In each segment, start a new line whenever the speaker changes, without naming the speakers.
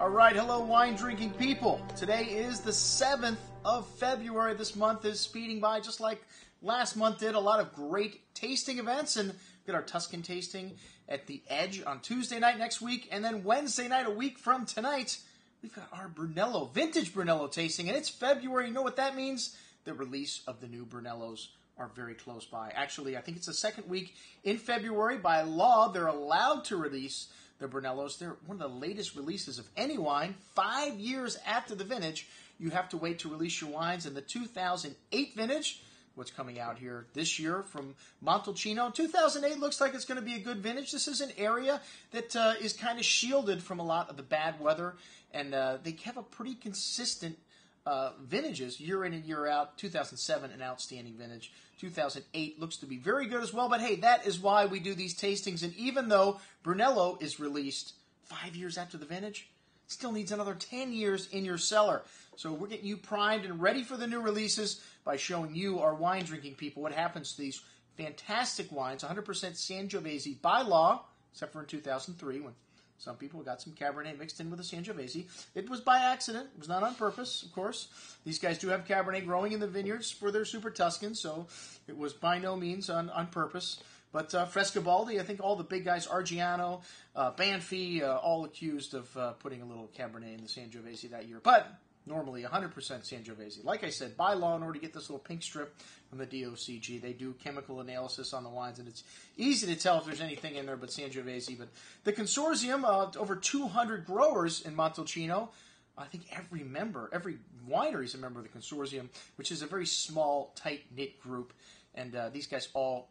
All right, hello wine drinking people. Today is the 7th of February. This month is speeding by just like last month did. A lot of great tasting events, and we've got our Tuscan tasting at the Edge on Tuesday night next week, and then Wednesday night, a week from tonight, we've got our Brunello, vintage Brunello tasting, and it's February. You know what that means? The release of the new Brunellos are very close by. Actually, I think it's the second week in February. By law, they're allowed to release the Brunellos. They're one of the latest releases of any wine. 5 years after the vintage, you have to wait to release your wines. In the 2008 vintage, what's coming out here this year from Montalcino. 2008 looks like it's going to be a good vintage. This is an area that is kind of shielded from a lot of the bad weather, and they have a pretty consistent vintages year in and year out. 2007, an outstanding vintage. 2008 looks to be very good as well, but hey, that is why we do these tastings, and even though Brunello is released 5 years after the vintage, it still needs another 10 years in your cellar. So we're getting you primed and ready for the new releases by showing you, our wine drinking people, what happens to these fantastic wines, 100% Sangiovese by law, except for in 2003 when some people got some Cabernet mixed in with a Sangiovese. It was by accident. It was not on purpose, of course. These guys do have Cabernet growing in the vineyards for their Super Tuscans, so it was by no means on purpose. But Frescobaldi, I think all the big guys, Argiano, Banfi, all accused of putting a little Cabernet in the Sangiovese that year. But normally 100% Sangiovese. Like I said, by law, in order to get this little pink strip from the DOCG, they do chemical analysis on the wines, and it's easy to tell if there's anything in there but Sangiovese. But the consortium of over 200 growers in Montalcino, I think every winery is a member of the consortium, which is a very small, tight-knit group, and these guys all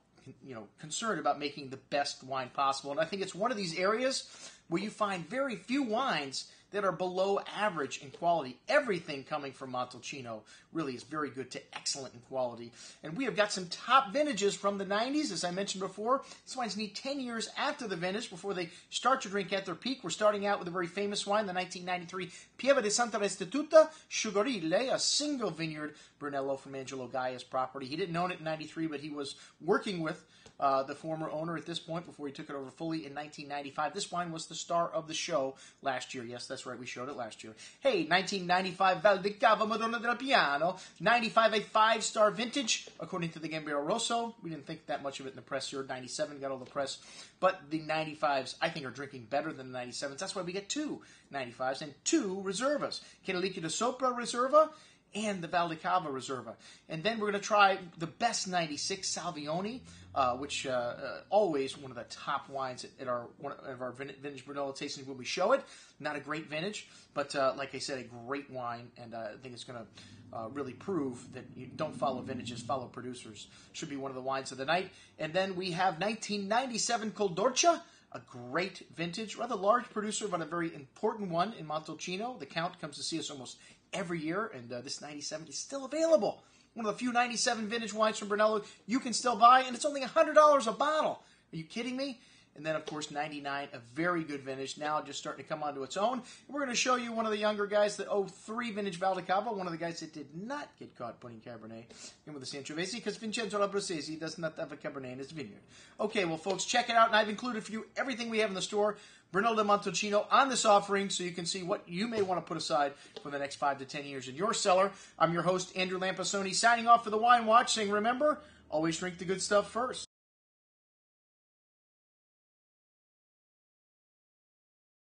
concerned about making the best wine possible. And I think it's one of these areas where you find very few wines that are below average in quality. Everything coming from Montalcino really is very good to excellent in quality. And we have got some top vintages from the 90s, as I mentioned before. These wines need 10 years after the vintage before they start to drink at their peak. We're starting out with a very famous wine, the 1993 Pieve di Santa Restituta, Sugarille, a single vineyard Brunello from Angelo Gaia's property. He didn't own it in 93, but he was working with the former owner at this point before he took it over fully in 1995. This wine was the star of the show last year. Yes, that's right, we showed it last year. Hey, 1995 Valdicava Madonna del Piano. 95, a 5-star vintage, according to the Gambero Rosso. We didn't think that much of it in the press here. 97 got all the press. But the 95s, I think, are drinking better than the 97s. That's why we get 2 95s and 2 Reservas. Canalicchio de Sopra Reserva and the Valdicava Reserva. And then we're going to try the best 96 Salvioni, which always one of the top wines at one of our vintage Brunello tastings when we show it. Not a great vintage, but like I said, a great wine, and I think it's going to really prove that you don't follow vintages, follow producers. Should be one of the wines of the night. And then we have 1997 Coldorcia, a great vintage, rather large producer, but a very important one in Montalcino. The Count comes to see us almost every year, and this 97 is still available. One of the few 97 vintage wines from Brunello you can still buy, and it's only $100 a bottle. Are you kidding me? And then, of course, 99, a very good vintage, now just starting to come onto its own. And we're going to show you one of the younger guys that 03 vintage Valdicava, one of the guys that did not get caught putting Cabernet in with the Sangiovese, because Vincenzo Labrosesi does not have a Cabernet in his vineyard. Okay, well, folks, check it out, and I've included for you everything we have in the store, Brunello di Montalcino, on this offering, so you can see what you may want to put aside for the next 5 to 10 years in your cellar. I'm your host, Andrew Lampasone, signing off for the Wine Watch, saying, remember, always drink the good stuff first.